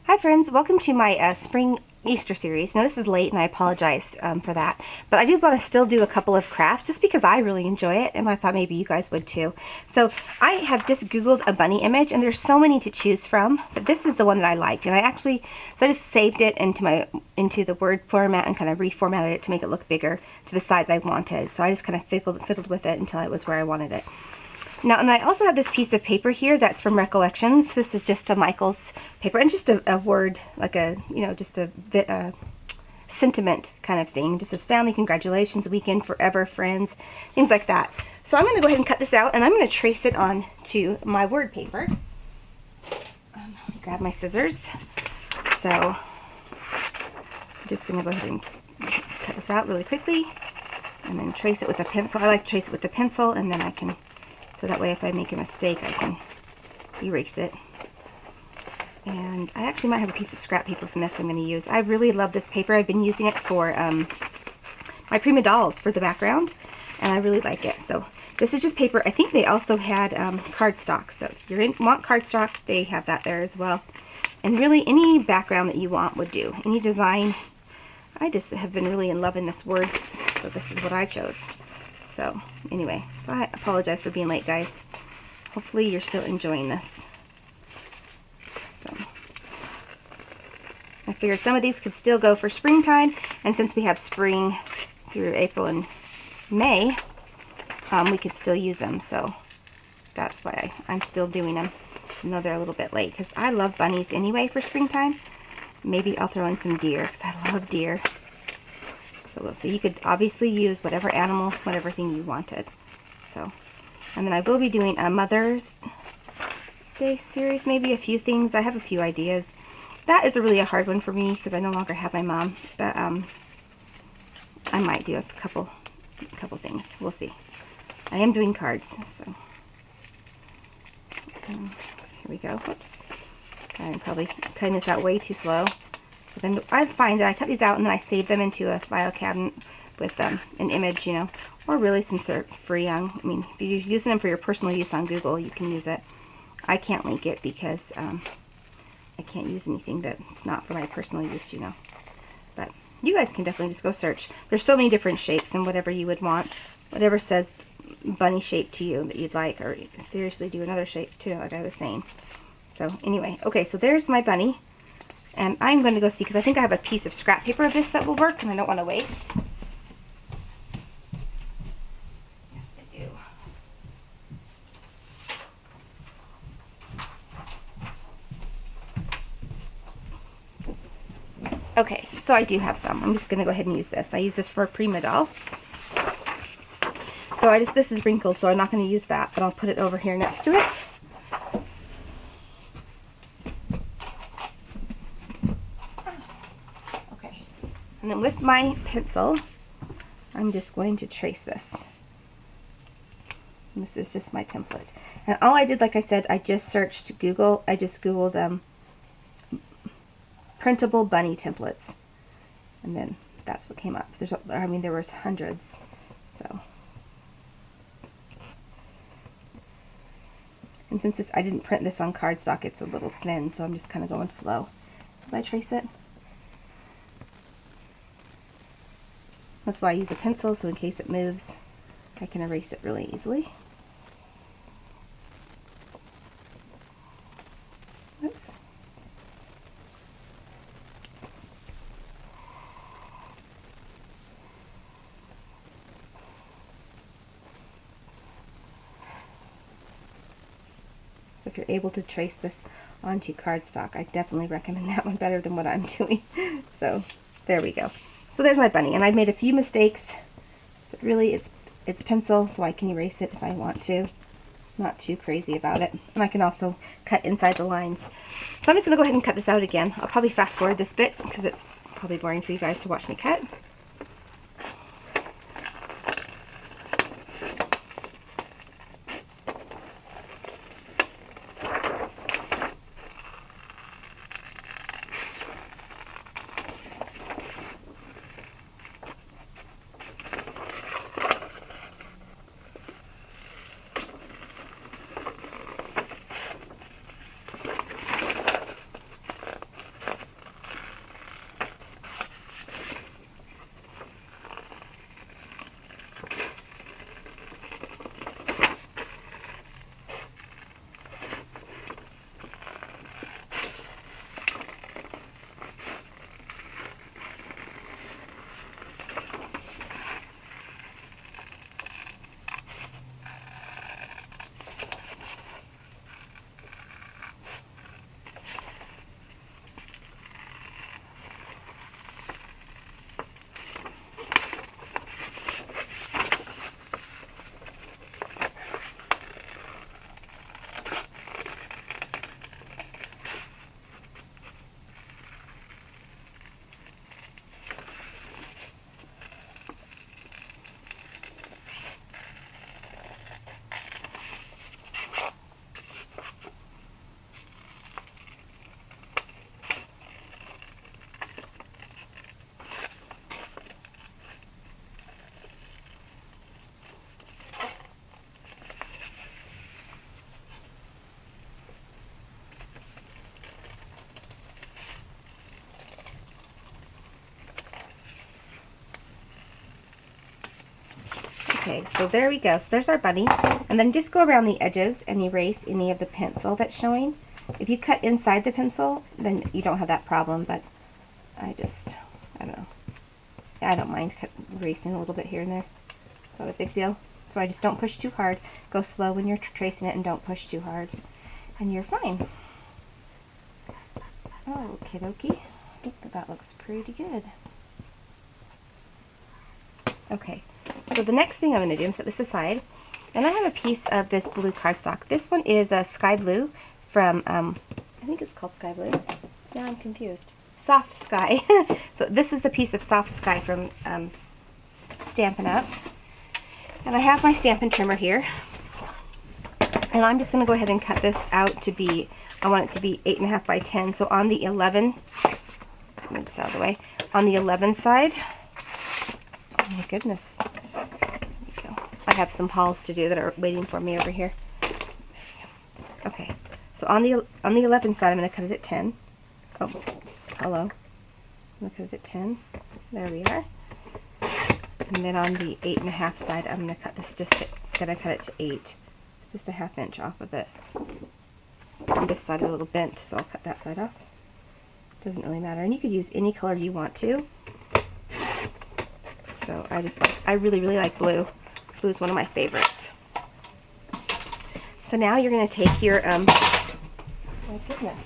Hi friends, welcome to my spring Easter series. Now this is late and I apologize for that, but I do want to still do a couple of crafts just because I really enjoy it and I thought maybe you guys would too. So I have just Googled a bunny image and there's so many to choose from, but this is the one that I liked, and I just saved it into the Word format and kind of reformatted it to make it look bigger to the size I wanted. So I just kind of fiddled with it until it was where I wanted it. Now, and I also have this piece of paper here that's from Recollections. This is just a Michael's paper and just a word, like a, just a sentiment kind of thing. Just says family, congratulations, weekend, forever, friends, things like that. So I'm going to go ahead and cut this out and I'm going to trace it on to my word paper. Let me grab my scissors. So I'm just going to go ahead and cut this out really quickly and then trace it with a pencil. I like to trace it with a pencil and then I can, so that way if I make a mistake I can erase it. And I actually might have a piece of scrap paper from this I'm going to use. I really love this paper. I've been using it for my Prima dolls for the background, and I really like it. So this is just paper. I think they also had cardstock. So if you want cardstock, they have that there as well. And really any background that you want would do. Any design. I just have been really in love in this word, so this is what I chose. So anyway, so I apologize for being late, guys. Hopefully you're still enjoying this. So I figured some of these could still go for springtime, and since we have spring through April and May, we could still use them. So that's why I'm still doing them, even though they're a little bit late, because I love bunnies anyway for springtime. Maybe I'll throw in some deer, because I love deer. So we'll see. You could obviously use whatever animal, whatever thing you wanted. So, and then I will be doing a Mother's Day series, maybe a few things. I have a few ideas. That is really a hard one for me because I no longer have my mom, but I might do a couple things. We'll see. I am doing cards, so here we go. Whoops. I'm probably cutting this out way too slow. But then I find that I cut these out and then I save them into a file cabinet with an image, or really, since they're free I mean, if you're using them for your personal use on Google, you can use it. I can't link it because I can't use anything that's not for my personal use, But you guys can definitely just go search. There's so many different shapes and whatever you would want, whatever says bunny shape to you that you'd like, or seriously do another shape too, like I was saying. So anyway, okay, so there's my bunny. And I'm going to go see, because I think I have a piece of scrap paper of this that will work, and I don't want to waste. Yes, I do. Okay, so I do have some. I'm just going to go ahead and use this. I use this for a Prima doll. So this is wrinkled, so I'm not going to use that, but I'll put it over here next to it. And then with my pencil, I'm just going to trace this. And this is just my template. And all I did, like I said, I just searched Google. I just Googled printable bunny templates. And then that's what came up. There was hundreds. So. And since I didn't print this on cardstock, it's a little thin, so I'm just kind of going slow. Did I trace it? That's why I use a pencil, so in case it moves, I can erase it really easily. Oops. So if you're able to trace this onto cardstock, I definitely recommend that one better than what I'm doing. So there we go. So there's my bunny, and I've made a few mistakes, but really it's pencil, so I can erase it if I want to. Not too crazy about it. And I can also cut inside the lines. So I'm just going to go ahead and cut this out again. I'll probably fast forward this bit because it's probably boring for you guys to watch me cut. Okay, so there we go. So there's our bunny. And then just go around the edges and erase any of the pencil that's showing. If you cut inside the pencil, then you don't have that problem, but I don't know. I don't mind erasing a little bit here and there. It's not a big deal. So I just don't push too hard. Go slow when you're tracing it and don't push too hard. And you're fine. Oh, okie dokie. I think that looks pretty good. Okay, so the next thing I'm going to do is set this aside. And I have a piece of this blue cardstock. This one is a sky blue from, I think it's called sky blue. Now I'm confused. Soft Sky. So this is a piece of Soft Sky from Stampin' Up. And I have my Stampin' Trimmer here. And I'm just going to go ahead and cut this out to be, I want it to be 8.5 by 10. So on the 11, move this out of the way, on the 11 side, oh my goodness, there we go. I have some hauls to do that are waiting for me over here. Okay, so on the 11 side, I'm going to cut it at 10. Oh, hello. I'm going to cut it at 10. There we are. And then on the 8.5 side, I'm going to cut this cut it to 8. So just a ½ inch off of it. And this side is a little bent, so I'll cut that side off. Doesn't really matter. And you could use any color you want to. So I really, really like blue. Blue is one of my favorites. So now you're going to take your, my goodness.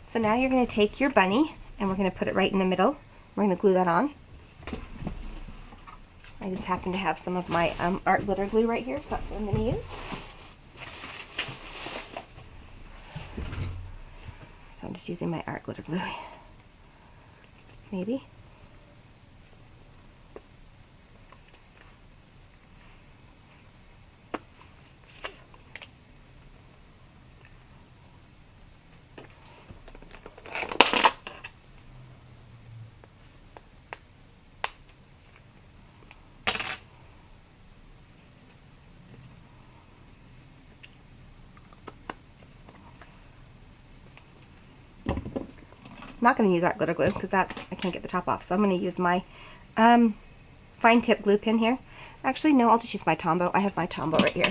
So now you're going to take your bunny and we're going to put it right in the middle. We're going to glue that on. I just happen to have some of my art glitter glue right here, so that's what I'm going to use. So I'm just using my art glitter glue. Maybe. I'm not going to use art glitter glue because I can't get the top off. So I'm going to use my fine tip glue pen here. Actually, no, I'll just use my Tombow. I have my Tombow right here.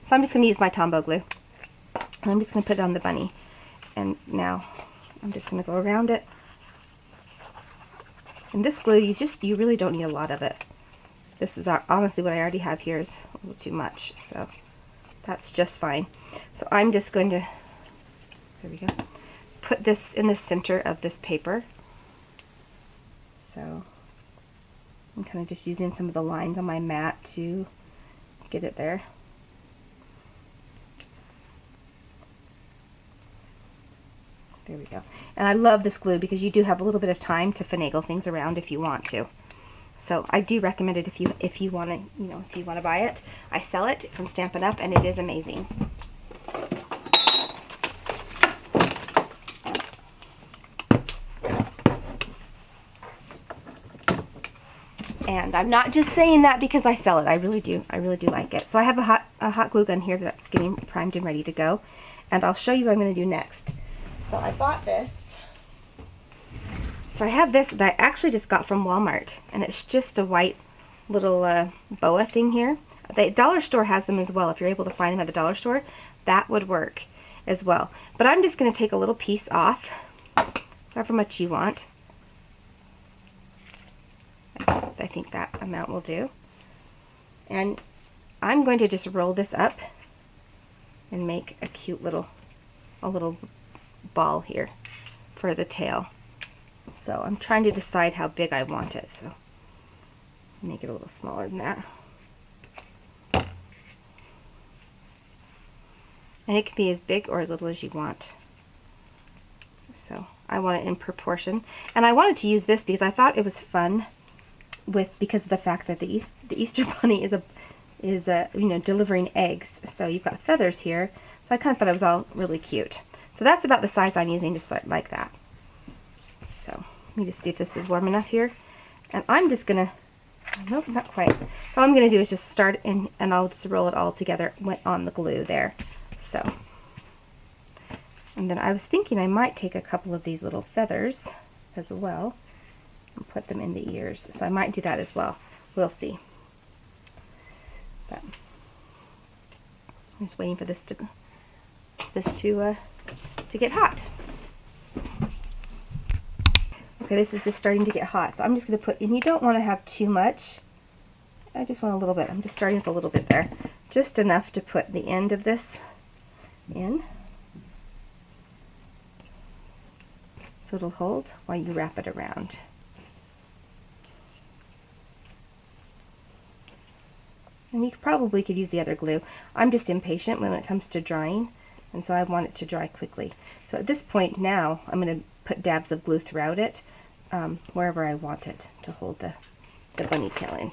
So I'm just going to use my Tombow glue. And I'm just going to put it on the bunny. And now I'm just going to go around it. And this glue, you really don't need a lot of it. This is honestly what I already have here is a little too much. So that's just fine. So I'm just going to, there we go, put this in the center of this paper. So I'm kind of just using some of the lines on my mat to get it there. There we go. And I love this glue because you do have a little bit of time to finagle things around if you want to. So I do recommend it if you want to, if you want to buy it. I sell it from Stampin' Up and it is amazing. And I'm not just saying that because I sell it. I really do like it. So I have a hot glue gun here that's getting primed and ready to go. And I'll show you what I'm going to do next. So I bought this. So I have this that I actually just got from Walmart. And it's just a white little boa thing here. The dollar store has them as well. If you're able to find them at the dollar store, that would work as well. But I'm just going to take a little piece off, however much you want. I think that amount will do. And I'm going to just roll this up and make a cute little ball here for the tail. So I'm trying to decide how big I want it, so make it a little smaller than that. And it can be as big or as little as you want. So I want it in proportion. And I wanted to use this because I thought it was fun because of the fact that the Easter Bunny is delivering eggs. So you've got feathers here. So I kind of thought it was all really cute. So that's about the size I'm using, just like that. So let me just see if this is warm enough here. And I'm just gonna, nope, not quite. So all I'm gonna do is just start and I'll just roll it all together on the glue there. So And then I was thinking I might take a couple of these little feathers as well and put them in the ears. So I might do that as well. We'll see. But I'm just waiting for this to get hot. Okay, this is just starting to get hot, so I'm just going to put, and you don't want to have too much. I just want a little bit. I'm just starting with a little bit there. Just enough to put the end of this in. So it'll hold while you wrap it around. And you probably could use the other glue. I'm just impatient when it comes to drying, and so I want it to dry quickly. So at this point now, I'm going to put dabs of glue throughout it, wherever I want it to hold the bunny tail in.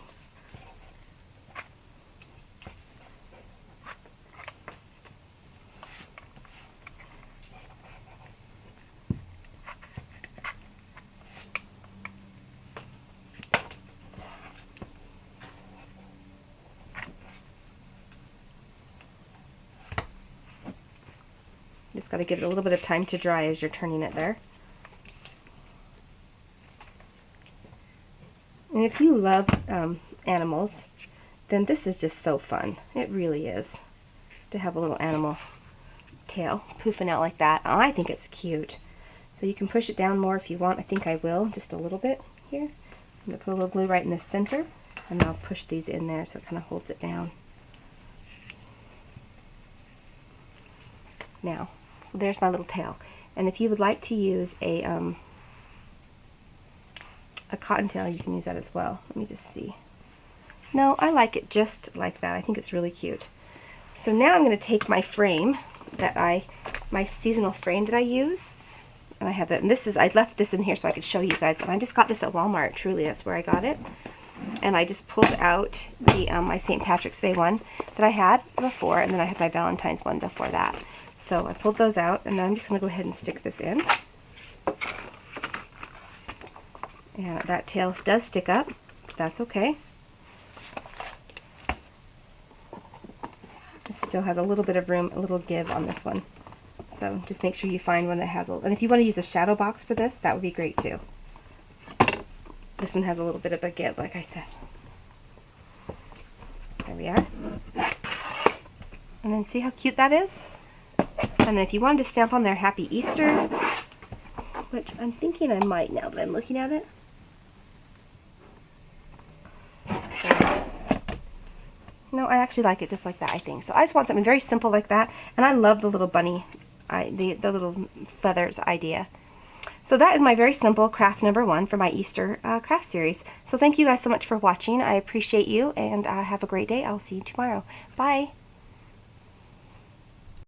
Just got to give it a little bit of time to dry as you're turning it there. And if you love animals, then this is just so fun. It really is, to have a little animal tail poofing out like that. I think it's cute. So you can push it down more if you want. I think I will, just a little bit here. I'm going to put a little glue right in the center, and I'll push these in there so it kind of holds it down. Now, so there's my little tail. And if you would like to use a cottontail, you can use that as well. Let me just see. No, I like it just like that. I think it's really cute. So now I'm going to take my frame my seasonal frame that I use, and I have that. And this is, I left this in here so I could show you guys. And I just got this at Walmart. Truly, that's where I got it. And I just pulled out the my St. Patrick's Day one that I had before, and then I had my Valentine's one before that. So I pulled those out, and then I'm just going to go ahead and stick this in. And that tail does stick up. That's okay. It still has a little bit of room, a little give on this one. So just make sure you find one that has a, and if you want to use a shadow box for this, that would be great too. This one has a little bit of a give, like I said. There we are. And then see how cute that is? And then if you wanted to stamp on there Happy Easter, which I'm thinking I might now that I'm looking at it. So, no, I actually like it just like that, I think. So I just want something very simple like that. And I love the little bunny, the little feathers idea. So that is my very simple craft number 1 for my Easter craft series. So thank you guys so much for watching. I appreciate you, and have a great day. I'll see you tomorrow. Bye.